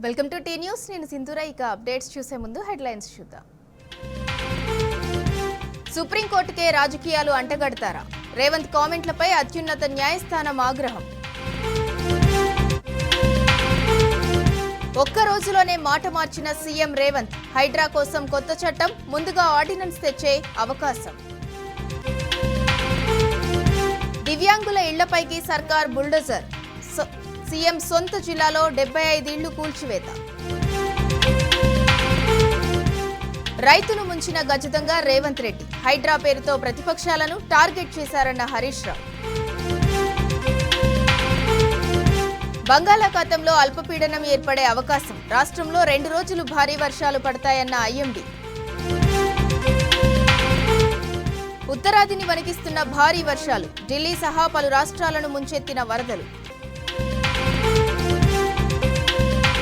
Welcome to tea news. నేను సింధూర. ఇక అప్డేట్స్ చూసే ముందు హెడ్లైన్స్ చూద్దాం. సుప్రీంకోర్టుకే రాజకీయాలు అంటగడతారా? రేవంత్ కామెంట్లపై అత్యున్నత న్యాయస్థానం ఆగ్రహం. ఒక్క రోజులోనే మాట మార్చిన సీఎం రేవంత్. హైడ్రా కోసం కొత్త చట్టం, ముందుగా ఆర్డినెన్స్ తెచ్చే అవకాశం. దివ్యాంగుల ఇళ్లపైకి సర్కార్ బుల్డోజర్. సీఎం సొంత జిల్లాలో 75 ఇళ్లు కూల్చివేత. రైతును ముంచిన గజదంగా రేవంత్ రెడ్డి. హైడ్రా పేరుతో ప్రతిపక్షాలను టార్గెట్ చేశారన్న హరీష్ రావు. బంగాళాఖాతంలో అల్పపీడనం ఏర్పడే అవకాశం. రాష్ట్రంలో 2 రోజులు భారీ వర్షాలు పడతాయన్న ఐఎండీ. ఉత్తరాదిని వణికిస్తున్న భారీ వర్షాలు. ఢిల్లీ సహా పలు రాష్ట్రాలను ముంచెత్తిన వరదలు.